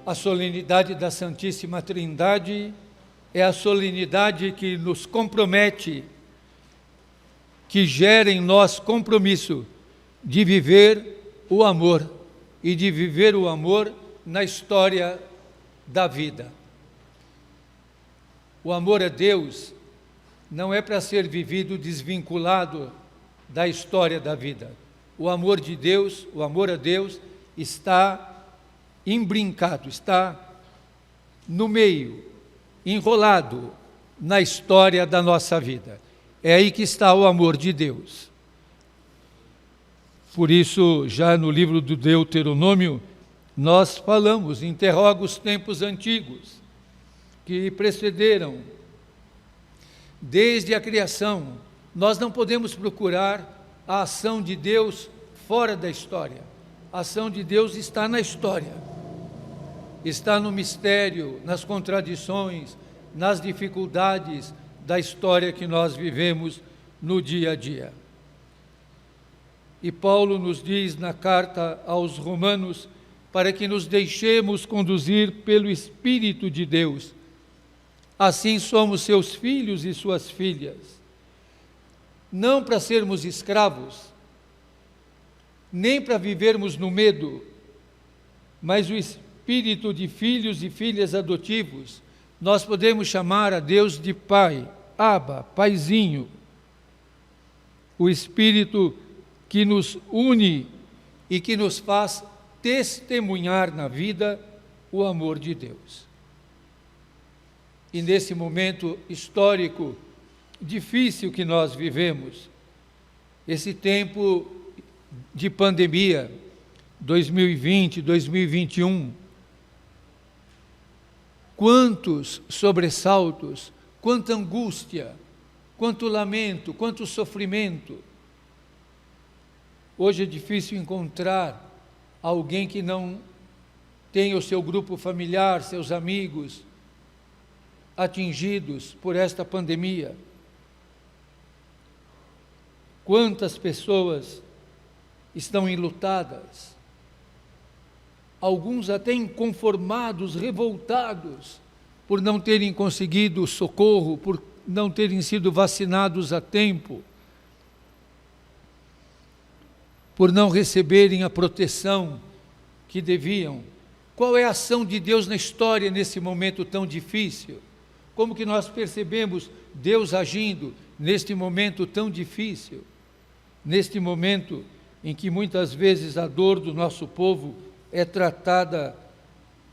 A solenidade da Santíssima Trindade é a solenidade que nos compromete, que gera em nós compromisso de viver o amor e de viver o amor na história da vida. O amor a Deus não é para ser vivido desvinculado da história da vida. O amor de Deus, o amor a Deus está imbrincado, está no meio, enrolado na história da nossa vida. É aí que está o amor de Deus. Por isso, já no livro do Deuteronômio, nós falamos, interroga os tempos antigos que precederam, desde a criação. Nós não podemos procurar a ação de Deus fora da história. A ação de Deus está na história, está no mistério, nas contradições, nas dificuldades da história que nós vivemos no dia a dia. E Paulo nos diz na carta aos Romanos para que nos deixemos conduzir pelo Espírito de Deus. Assim somos seus filhos e suas filhas, não para sermos escravos, nem para vivermos no medo, mas o espírito de filhos e filhas adotivos. Nós podemos chamar a Deus de Pai, Abba, Paizinho. O espírito que nos une e que nos faz testemunhar na vida o amor de Deus. E nesse momento histórico difícil que nós vivemos, esse tempo de pandemia, 2020, 2021, quantos sobressaltos, quanta angústia, quanto lamento, quanto sofrimento. Hoje é difícil encontrar alguém que não tenha o seu grupo familiar, seus amigos, atingidos por esta pandemia. Quantas pessoas estão enlutadas, alguns até inconformados, revoltados, por não terem conseguido socorro, por não terem sido vacinados a tempo, por não receberem a proteção que deviam. Qual é a ação de Deus na história nesse momento tão difícil? Como que nós percebemos Deus agindo neste momento tão difícil? Neste momento em que muitas vezes a dor do nosso povo é tratada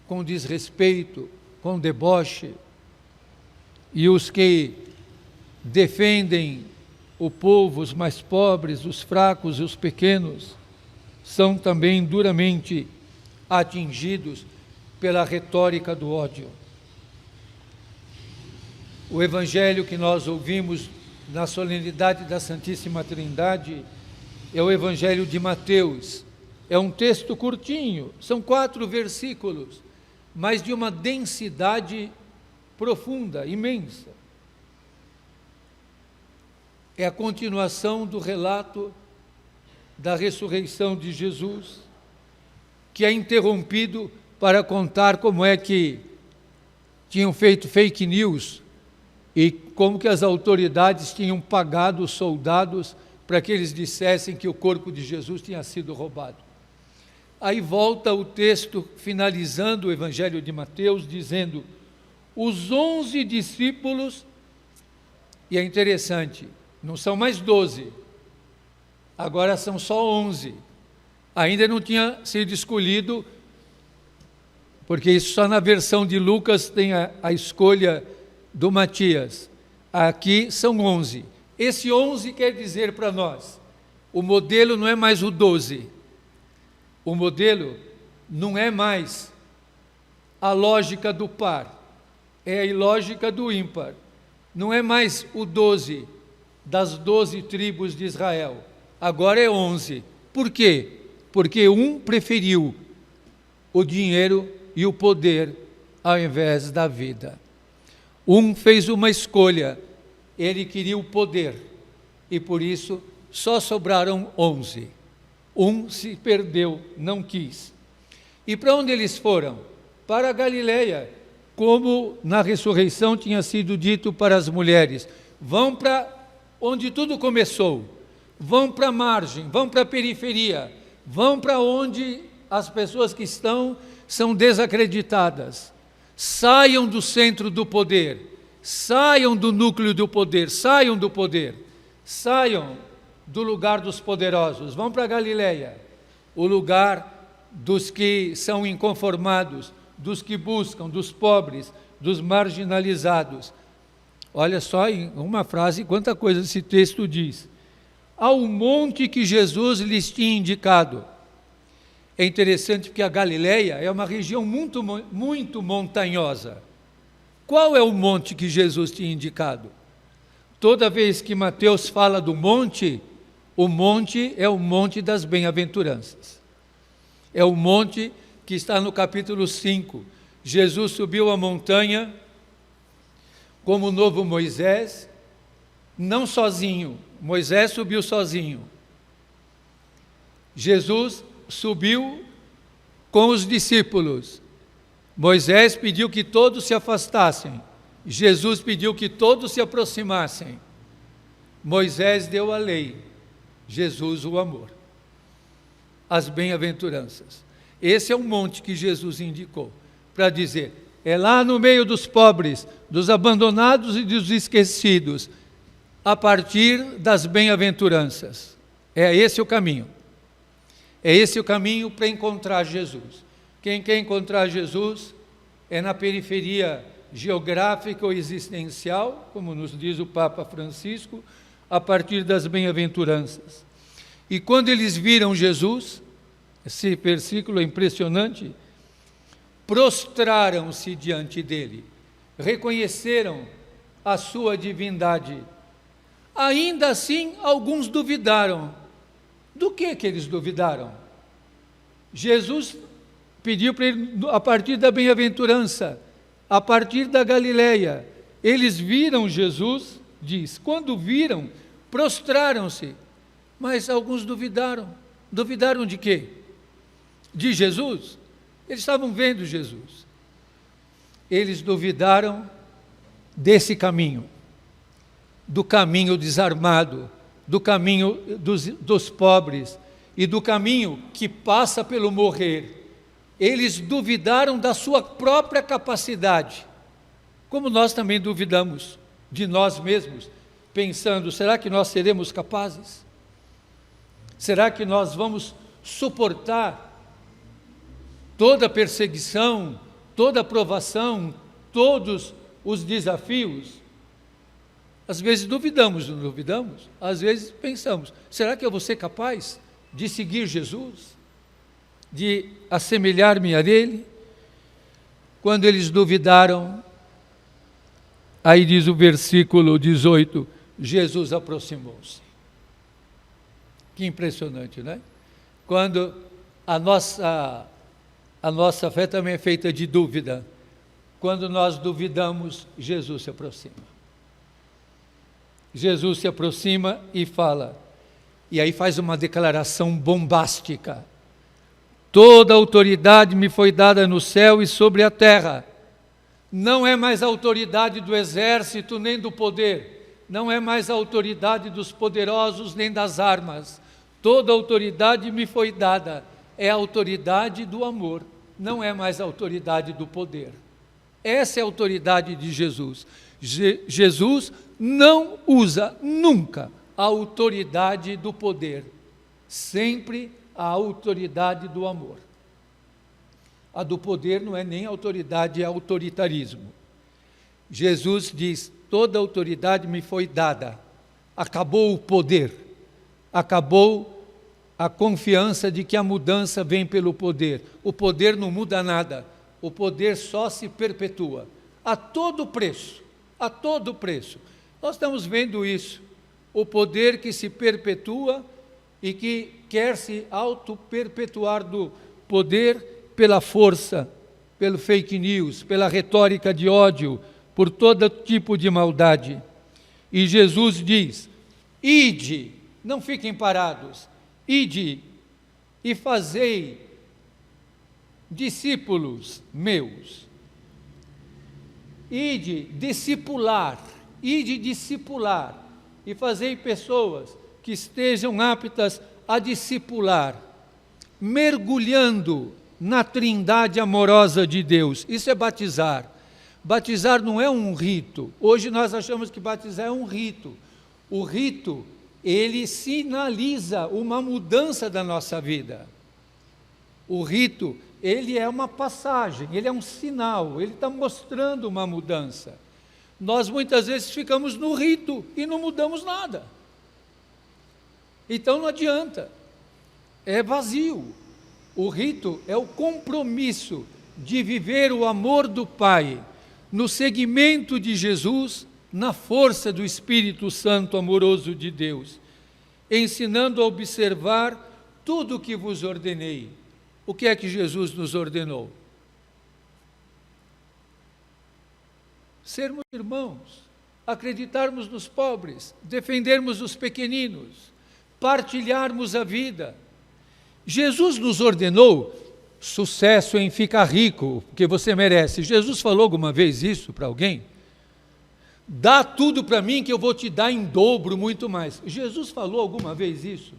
com desrespeito, com deboche, e os que defendem o povo, os mais pobres, os fracos e os pequenos, são também duramente atingidos pela retórica do ódio. O evangelho que nós ouvimos na solenidade da Santíssima Trindade é o evangelho de Mateus. É um texto curtinho, são 4 versículos, mas de uma densidade profunda, imensa. É a continuação do relato da ressurreição de Jesus, que é interrompido para contar como é que tinham feito fake news e como que as autoridades tinham pagado os soldados para que eles dissessem que o corpo de Jesus tinha sido roubado. Aí volta o texto finalizando o Evangelho de Mateus, dizendo: os 11 discípulos, e é interessante, não são mais 12, agora são só 11. Ainda não tinha sido escolhido, porque isso só na versão de Lucas tem a escolha do Matias. Aqui são 11. Esse 11 quer dizer para nós, o modelo não é mais o 12. O modelo não é mais a lógica do par, é a lógica do ímpar. Não é mais o 12 das 12 tribos de Israel, agora é 11. Por quê? Porque um preferiu o dinheiro e o poder ao invés da vida. Um fez uma escolha, ele queria o poder, e por isso só sobraram 11. Um se perdeu, não quis. E para onde eles foram? para a Galileia, como na ressurreição tinha sido dito para as mulheres. Vão para onde tudo começou, vão para a margem, vão para a periferia, vão para onde as pessoas que estão são desacreditadas. Saiam do centro do poder, saiam do núcleo do poder, saiam do poder, saiam do lugar dos poderosos, vão para a Galileia, o lugar dos que são inconformados, dos que buscam, dos pobres, dos marginalizados. Olha só em uma frase quanta coisa esse texto diz. Ao monte que Jesus lhes tinha indicado. É interessante porque a Galileia é uma região muito montanhosa. Qual é o monte que Jesus tinha indicado? Toda vez que Mateus fala do monte, o monte é o monte das bem-aventuranças. É o monte que está no capítulo 5. Jesus subiu a montanha como o novo Moisés, não sozinho. Moisés subiu sozinho. Jesus subiu com os discípulos. Moisés pediu que todos se afastassem. Jesus pediu que todos se aproximassem. Moisés deu a lei, Jesus o amor. As bem-aventuranças. Esse é o monte que Jesus indicou, para dizer, é lá no meio dos pobres, dos abandonados e dos esquecidos, a partir das bem-aventuranças. É esse o caminho. É esse o caminho para encontrar Jesus. Quem quer encontrar Jesus é na periferia geográfica ou existencial, como nos diz o Papa Francisco, a partir das bem-aventuranças. E quando eles viram Jesus, esse versículo é impressionante, prostraram-se diante dele, reconheceram a sua divindade. Ainda assim, alguns duvidaram. Do que eles duvidaram? Jesus pediu para ele, a partir da bem-aventurança, a partir da Galileia. Eles viram Jesus, diz, quando viram, prostraram-se, mas alguns duvidaram. Duvidaram de quê? De Jesus? Eles estavam vendo Jesus. Eles duvidaram desse caminho, do caminho desarmado, do caminho dos pobres e do caminho que passa pelo morrer. Eles duvidaram da sua própria capacidade, como nós também duvidamos de nós mesmos, pensando, será que nós seremos capazes? Será que nós vamos suportar toda a perseguição, toda a provação, todos os desafios? Às vezes duvidamos, não duvidamos? Às vezes pensamos, será que eu vou ser capaz de seguir Jesus? De assemelhar-me a Ele? Quando eles duvidaram, aí diz o versículo 18, Jesus aproximou-se. Que impressionante, não é? Quando a nossa fé também é feita de dúvida. Quando nós duvidamos, Jesus se aproxima. Jesus se aproxima e fala, e aí faz uma declaração bombástica. Toda autoridade me foi dada no céu e sobre a terra. Não é mais a autoridade do exército nem do poder. Não é mais a autoridade dos poderosos nem das armas. Toda autoridade me foi dada. É a autoridade do amor. Não é mais a autoridade do poder. Essa é a autoridade de Jesus. Jesus não usa nunca a autoridade do poder. Sempre a autoridade do amor. A do poder não é nem autoridade, é autoritarismo. Jesus diz, toda autoridade me foi dada. Acabou o poder. Acabou a confiança de que a mudança vem pelo poder. O poder não muda nada. O poder só se perpetua. A todo preço. A todo preço. Nós estamos vendo isso. O poder que se perpetua e que quer se auto-perpetuar do poder pela força, pelo fake news, pela retórica de ódio, por todo tipo de maldade. E Jesus diz, ide, não fiquem parados, ide e fazei discípulos meus. Ide discipular e fazei pessoas que estejam aptas a discipular, mergulhando na trindade amorosa de Deus. Isso é batizar. Batizar não é um rito. Hoje nós achamos que batizar é um rito. O rito, ele sinaliza uma mudança da nossa vida. O rito, ele é uma passagem, ele é um sinal, ele está mostrando uma mudança. Nós muitas vezes ficamos no rito e não mudamos nada. Então não adianta, é vazio. O rito é o compromisso de viver o amor do Pai no seguimento de Jesus, na força do Espírito Santo amoroso de Deus, ensinando a observar tudo o que vos ordenei. O que é que Jesus nos ordenou? Sermos irmãos, acreditarmos nos pobres, defendermos os pequeninos, partilharmos a vida. Jesus nos ordenou sucesso em ficar rico, porque você merece. Jesus falou alguma vez isso para alguém? Dá tudo para mim que eu vou te dar em dobro, muito mais. Jesus falou alguma vez isso?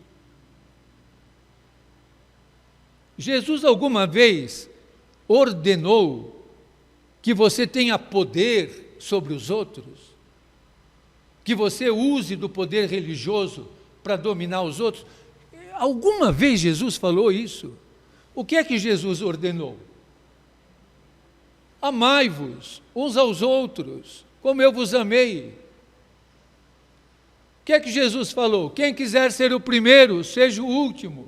Jesus alguma vez ordenou que você tenha poder sobre os outros? Que você use do poder religioso para dominar os outros? Alguma vez Jesus falou isso? O que é que Jesus ordenou? Amai-vos uns aos outros, como eu vos amei. O que é que Jesus falou? Quem quiser ser o primeiro, seja o último.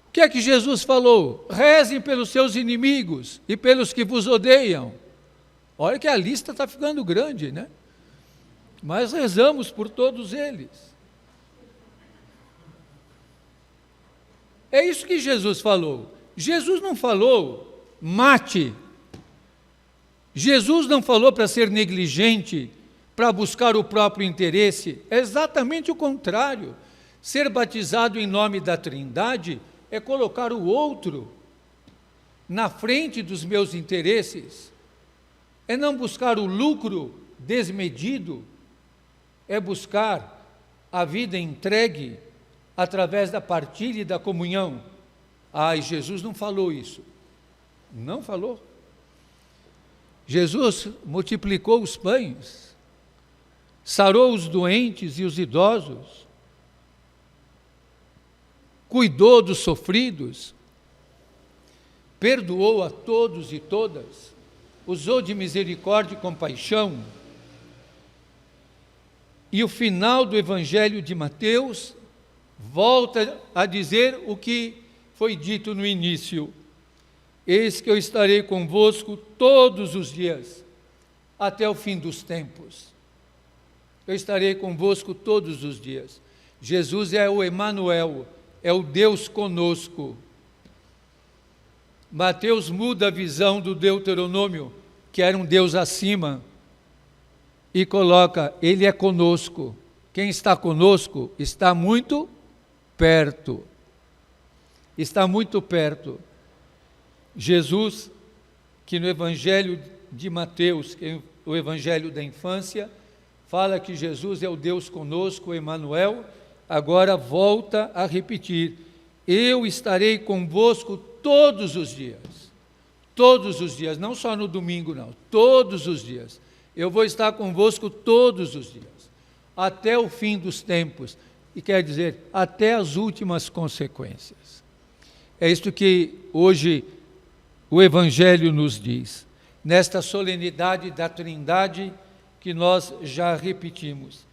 O que é que Jesus falou? Rezem pelos seus inimigos e pelos que vos odeiam. Olha que a lista está ficando grande, né? Mas rezamos por todos eles. É isso que Jesus falou. Jesus não falou mate. Jesus não falou para ser negligente, para buscar o próprio interesse. É exatamente o contrário. Ser batizado em nome da Trindade é colocar o outro na frente dos meus interesses. É não buscar o lucro desmedido, é buscar a vida entregue através da partilha e da comunhão. E Jesus não falou isso. Não falou. Jesus multiplicou os pães, sarou os doentes e os idosos, cuidou dos sofridos, perdoou a todos e todas, usou de misericórdia e compaixão. E o final do Evangelho de Mateus volta a dizer o que foi dito no início: eis que eu estarei convosco todos os dias, até o fim dos tempos. Eu estarei convosco todos os dias. Jesus é o Emanuel, é o Deus conosco. Mateus muda a visão do Deuteronômio, que era um Deus acima, e coloca, Ele é conosco. Quem está conosco está muito perto. Está muito perto. Jesus, que no Evangelho de Mateus, que é o Evangelho da infância, fala que Jesus é o Deus conosco, Emanuel, agora volta a repetir: eu estarei convosco todos os dias, não só no domingo não, todos os dias, eu vou estar convosco todos os dias, até o fim dos tempos, e quer dizer, até as últimas consequências. É isto que hoje o Evangelho nos diz, nesta solenidade da Trindade que nós já repetimos.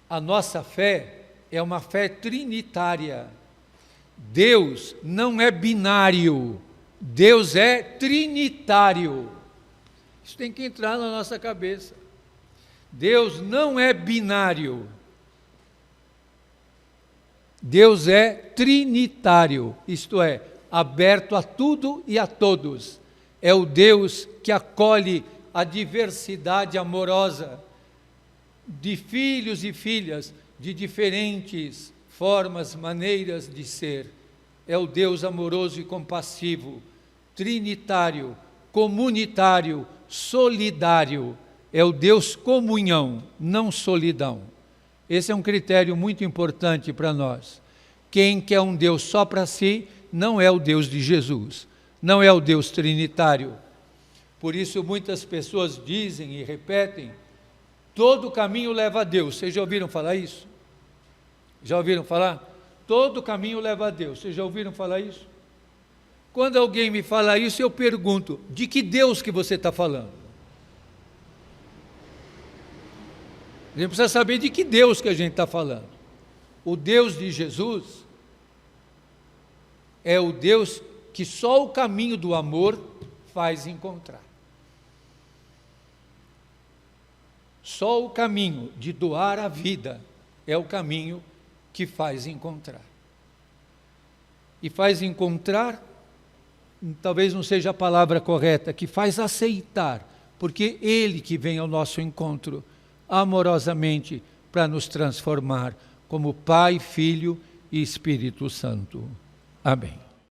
A nossa fé é uma fé trinitária. Deus não é binário, Deus é trinitário. Isso tem que entrar na nossa cabeça. Deus não é binário, Deus é trinitário, isto é, aberto a tudo e a todos. É o Deus que acolhe a diversidade amorosa de filhos e filhas de diferentes formas, maneiras de ser. é o Deus amoroso e compassivo, trinitário, comunitário, solidário. É o Deus comunhão, não solidão. Esse é um critério muito importante para nós. Quem quer um Deus só para si, não é o Deus de Jesus, não é o Deus trinitário. Por isso muitas pessoas dizem e repetem, todo caminho leva a Deus. Vocês já ouviram falar isso? Já ouviram falar? Todo caminho leva a Deus. Vocês já ouviram falar isso? Quando alguém me fala isso, eu pergunto, de que Deus que você está falando? A gente precisa saber de que Deus que a gente está falando. O Deus de Jesus é o Deus que só o caminho do amor faz encontrar. Só o caminho de doar a vida é o caminho que faz encontrar. E faz encontrar, talvez não seja a palavra correta, que faz aceitar, porque Ele que vem ao nosso encontro, amorosamente, para nos transformar como Pai, Filho e Espírito Santo. Amém.